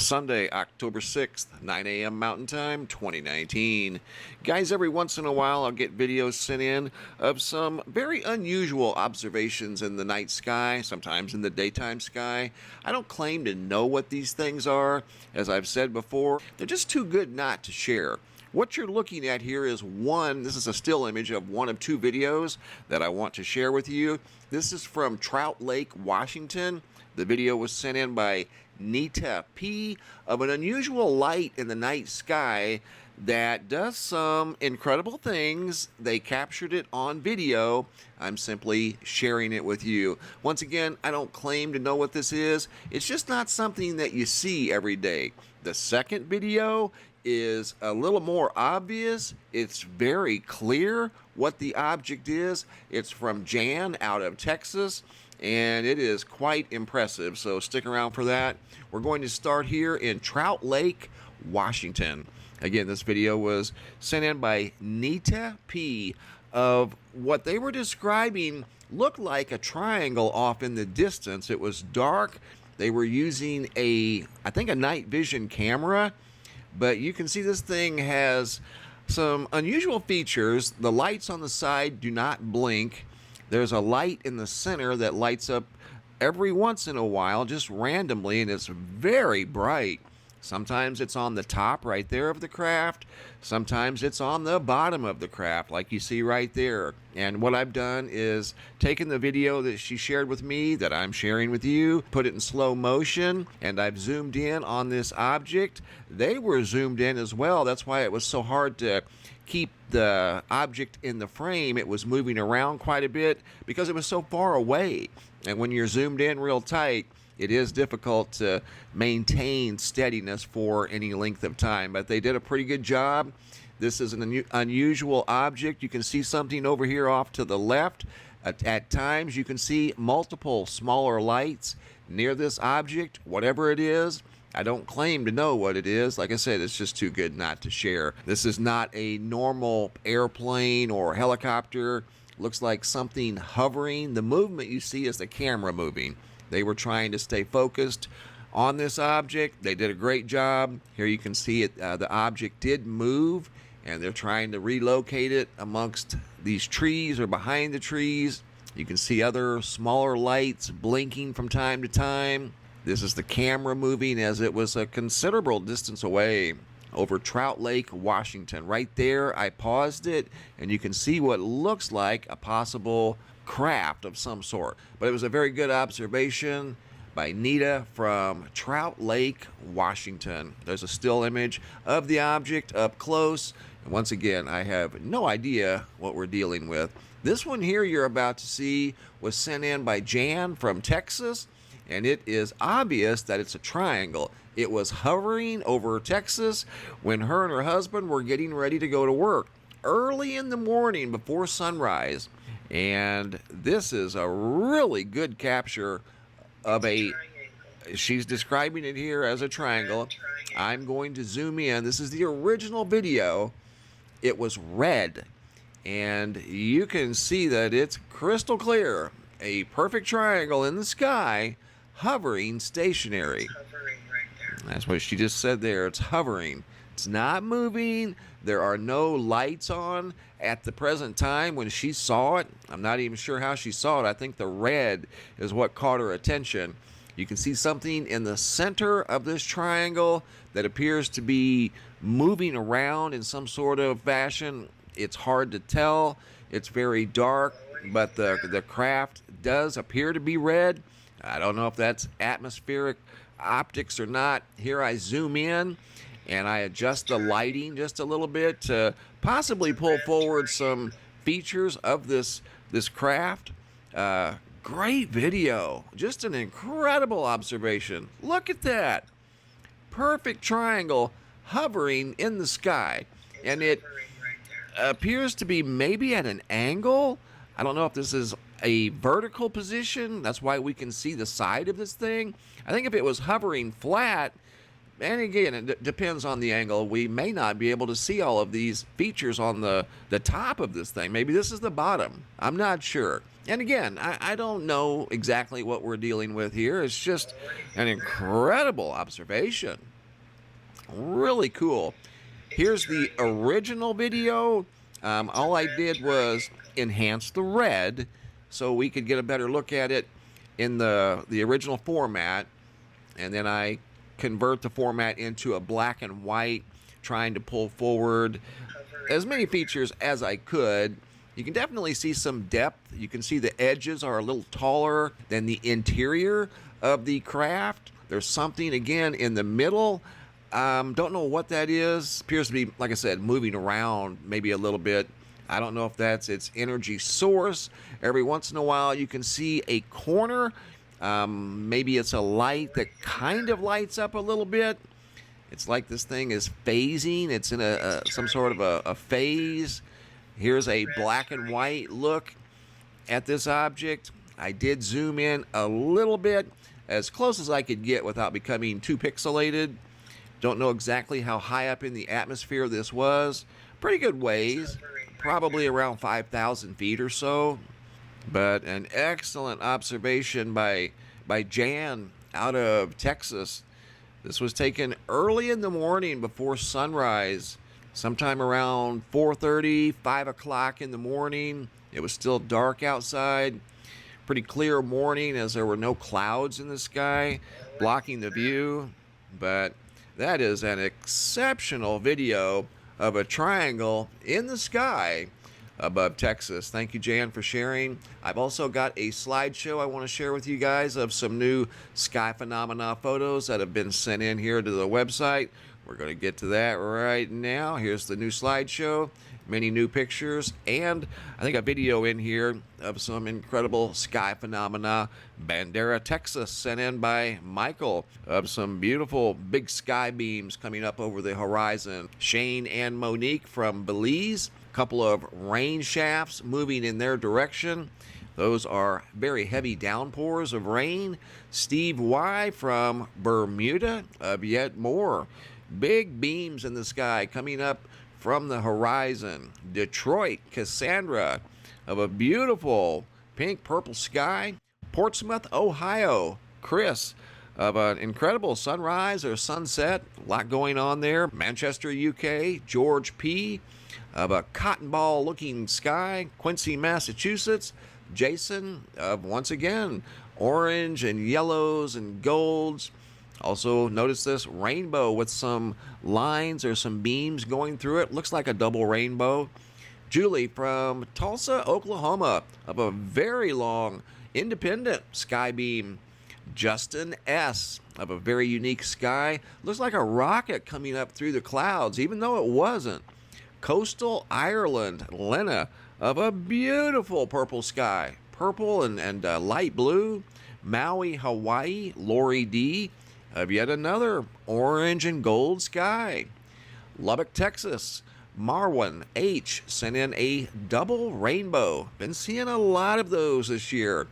Sunday, October 6th, 9 a.m. Mountain Time, 2019. Guys, every once in a while I'll get videos sent in of some very unusual observations in the night sky, sometimes in the daytime sky. I don't claim to know what these things are. As I've said before, they're just too good not to share. What you're looking at here is this is a still image of one of two videos that I want to share with you. This is from Trout Lake, Washington. The video was sent in by Nita P of an unusual light in the night sky that does some incredible things. They captured it on video. I'm simply sharing it with you. Once again, I don't claim to know what this is. It's just not something that you see every day. The second video is a little more obvious. It's very clear what the object is. It's from Jan out of Texas, and it is quite impressive, so stick around for that. We're going to start here in Trout Lake, Washington. Again, this video was sent in by Nita P of what they were describing looked like a triangle off in the distance. It was dark. They were using I think a night vision camera, but you can see this thing has some unusual features. The lights on the side do not blink. There's a light in the center that lights up every once in a while, just randomly, and it's very bright. Sometimes it's on the top right there of the craft. Sometimes it's on the bottom of the craft, like you see right there. And what I've done is taken the video that she shared with me, that I'm sharing with you, put it in slow motion, and I've zoomed in on this object. They were zoomed in as well. That's why it was so hard to keep the object in the frame. It was moving around quite a bit because it was so far away. And when you're zoomed in real tight, it is difficult to maintain steadiness for any length of time, but they did a pretty good job. This is an unusual object. You can see something over here off to the left. At times, you can see multiple smaller lights near this object, whatever it is. I don't claim to know what it is. Like I said, it's just too good not to share. This is not a normal airplane or helicopter. Looks like something hovering. The movement you see is the camera moving. They were trying to stay focused on this object. They did a great job. Here you can see it. The object did move, and they're trying to relocate it amongst these trees or behind the trees. You can see other smaller lights blinking from time to time. This is the camera moving as it was a considerable distance away over Trout Lake, Washington. Right there, I paused it, and you can see what looks like a possible craft of some sort. But it was a very good observation by Nita from Trout Lake, Washington. There's a still image of the object up close. And once again, I have no idea what we're dealing with. This one here you're about to see was sent in by Jan from Texas, and it is obvious that it's a triangle. It was hovering over Texas when her and her husband were getting ready to go to work early in the morning before sunrise. And this is a really good capture of she's describing it here as a triangle. I'm going to zoom in. This is the original video. It was red, and you can see that it's crystal clear. A perfect triangle in the sky, hovering stationary. That's what she just said there. It's hovering. It's not moving. There are no lights on at the present time when she saw it. I'm not even sure how she saw it. I think the red is what caught her attention. You can see something in the center of this triangle that appears to be moving around in some sort of fashion. It's hard to tell. It's very dark, but the craft does appear to be red. I don't know if that's atmospheric optics or not. Here I zoom in, and I adjust the lighting just a little bit to possibly pull forward some features of this craft. Great video. Just an incredible observation. Look at that. Perfect triangle hovering in the sky. And it appears to be maybe at an angle. I don't know if this is a vertical position. That's why we can see the side of this thing. I think if it was hovering flat, and again, it depends on the angle, we may not be able to see all of these features on the top of this thing. Maybe this is the bottom. I'm not sure. And again, I don't know exactly what we're dealing with here. It's just an incredible observation. Really cool. Here's the original video. All I did was enhance the red so we could get a better look at it in the original format, and then I convert the format into a black and white, trying to pull forward as many features as I could. You can definitely see some depth. You can see the edges are a little taller than the interior of the craft. There's something again in the middle. Don't know what that is. Appears to be, like I said, moving around maybe a little bit. I don't know if that's its energy source. Every once in a while you can see a corner. Maybe it's a light that kind of lights up a little bit. It's like this thing is phasing. It's in some sort of a phase. Here's a black and white look at this object. I did zoom in a little bit, as close as I could get without becoming too pixelated. Don't know exactly how high up in the atmosphere this was. Pretty good ways, probably around 5,000 feet or so. But an excellent observation by Jan out of Texas. This was taken early in the morning before sunrise, sometime around 4:30, 5 o'clock in the morning. It was still dark outside. Pretty clear morning, as there were no clouds in the sky blocking the view. But that is an exceptional video of a triangle in the sky above Texas. Thank you, Jan, for sharing. I've also got a slideshow I want to share with you guys of some new sky phenomena photos that have been sent in here to the website. We're going to get to that right now. Here's the new slideshow, many new pictures, and I think a video in here of some incredible sky phenomena. BANDERA, Texas, sent in by Michael, of some beautiful big sky beams coming up over the horizon. Shane and Monique from Belize, a couple of rain shafts moving in their direction. Those are very heavy downpours of rain. Steve Y from Bermuda, of yet more big beams in the sky coming up from the horizon. Detroit, Cassandra, of a beautiful pink purple sky. Portsmouth, Ohio, Chris, of an incredible sunrise or sunset. A lot going on there. Manchester, UK, George P, of a cotton ball looking sky. Quincy, Massachusetts, Jason, of once again orange and yellows and golds. Also, notice this rainbow with some lines or some beams going through it. Looks like a double rainbow. Julie from Tulsa, Oklahoma, of a very long independent sky beam. Justin S, of a very unique sky. Looks like a rocket coming up through the clouds, even though it wasn't. Coastal Ireland, Lena, of a beautiful purple sky. Purple and light blue. Maui, Hawaii, Lori D, of yet another orange and gold sky. Lubbock, Texas, Marwan H sent in a double rainbow. Been seeing a lot of those this year.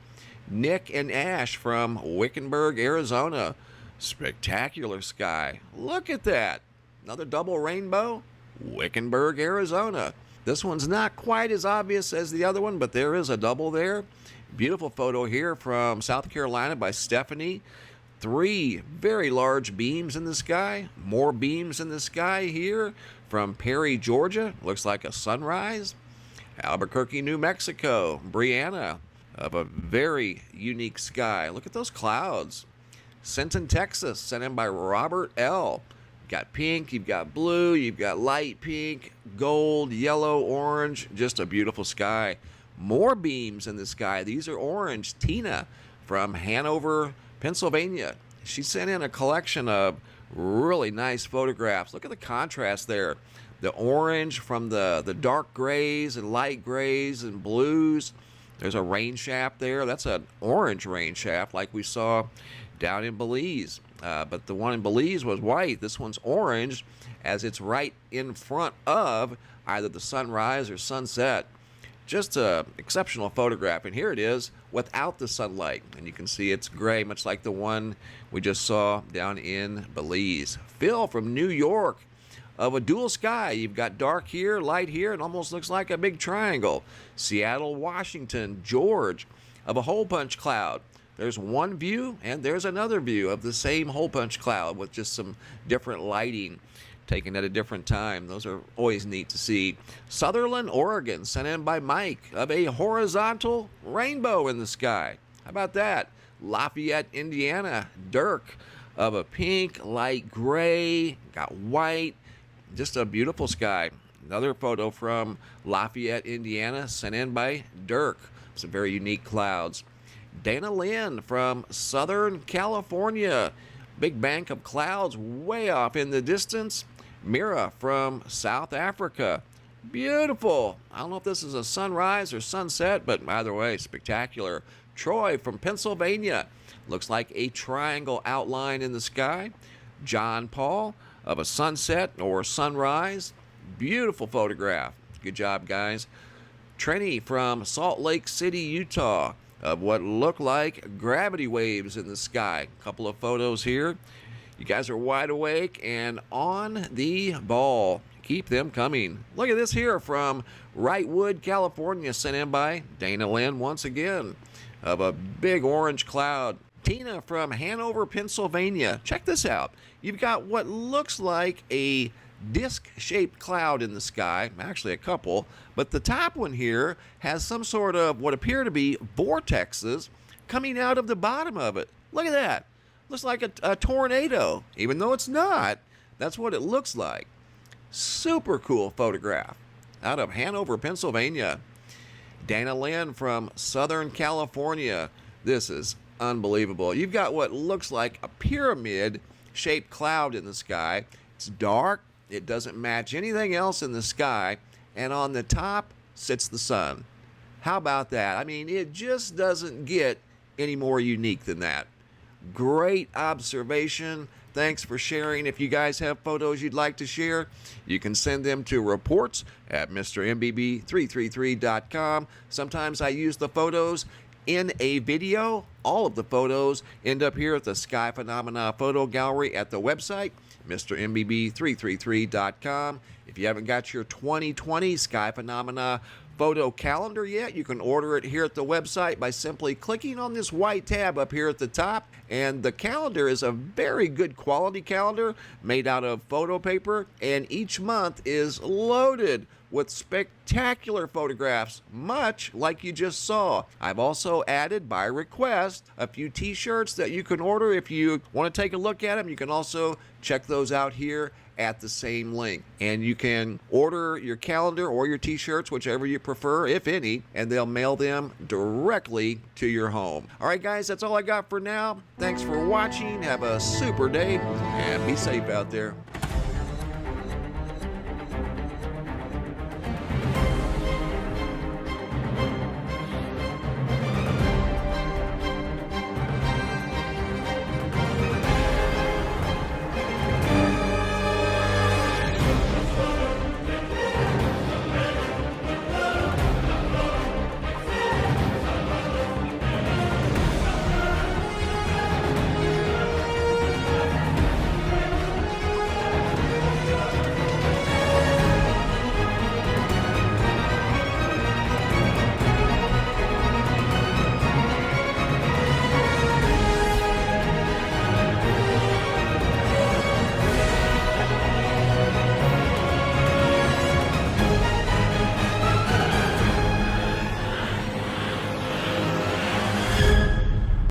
Nick and Ash from Wickenburg, Arizona. Spectacular sky. Look at that. Another double rainbow. Wickenburg, Arizona. This one's not quite as obvious as the other one, but there is a double there. Beautiful photo here from South Carolina by Stephanie. 3 very large beams in the sky. More beams in the sky here from Perry, Georgia. Looks like a sunrise. Albuquerque, New Mexico. Brianna, of a very unique sky. Look at those clouds. Sinton, Texas, sent in by Robert L. You've got pink, you've got blue, you've got light pink, gold, yellow, orange. Just a beautiful sky. More beams in the sky. These are orange. Tina from Hanover, Pennsylvania. She sent in a collection of really nice photographs. Look at the contrast there. The orange from the dark grays and light grays and blues. There's a rain shaft there. That's an orange rain shaft like we saw down in Belize. But the one in Belize was white. This one's orange, as it's right in front of either the sunrise or sunset. Just an exceptional photograph. And here it is without the sunlight. And you can see it's gray, much like the one we just saw down in Belize. Phil from New York, of a dual sky. You've got dark here, light here. It almost looks like a big triangle. Seattle, Washington, George, of a hole punch cloud. There's one view, and there's another view of the same hole punch cloud with just some different lighting taken at a different time. Those are always neat to see. Sutherlin, Oregon, sent in by Mike, of a horizontal rainbow in the sky. How about that? Lafayette, Indiana, Dirk, of a pink, light gray, got white, just a beautiful sky. Another photo from Lafayette, Indiana, sent in by Dirk. Some very unique clouds. Dana Lynn from Southern California. Big bank of clouds way off in the distance. Mira from South Africa. Beautiful. I don't know if this is a sunrise or sunset, but either way, spectacular. Troy from Pennsylvania. Looks like a triangle outline in the sky. John Paul of a sunset or sunrise. Beautiful photograph. Good job, guys. Trenny from Salt Lake City, Utah, of what look like gravity waves in the sky. A couple of photos here. You guys are wide awake and on the ball. Keep them coming. Look at this here from Wrightwood, California, sent in by Dana Lynn once again, of a big orange cloud. Tina from Hanover, Pennsylvania. Check this out. You've got what looks like a disc-shaped cloud in the sky, actually a couple, but the top one here has some sort of what appear to be vortexes coming out of the bottom of it. Look at that. Looks like a tornado, even though it's not. That's what it looks like. Super cool photograph out of Hanover, Pennsylvania. Dana Lynn from Southern California. This is unbelievable. You've got what looks like a pyramid-shaped cloud in the sky. It's dark. It doesn't match anything else in the sky. And on the top sits the sun. How about that? I mean, it just doesn't get any more unique than that. Great observation. Thanks for sharing. If you guys have photos you'd like to share, you can send them to reports@MrMBB333.com. Sometimes I use the photos in a video. All of the photos end up here at the Sky Phenomena Photo Gallery at the website, MrMBB333.com. If you haven't got your 2020 Sky Phenomena photo calendar yet, you can order it here at the website by simply clicking on this white tab up here at the top. And the calendar is a very good quality calendar made out of photo paper, and each month is loaded with spectacular photographs, much like you just saw. I've also added, by request, a few t-shirts that you can order. If you want to take a look at them, you can also check those out here at the same link. And you can order your calendar or your t-shirts, whichever you prefer, if any, and they'll mail them directly to your home. All right, guys, that's all I got for now. Thanks for watching. Have a super day, and be safe out there.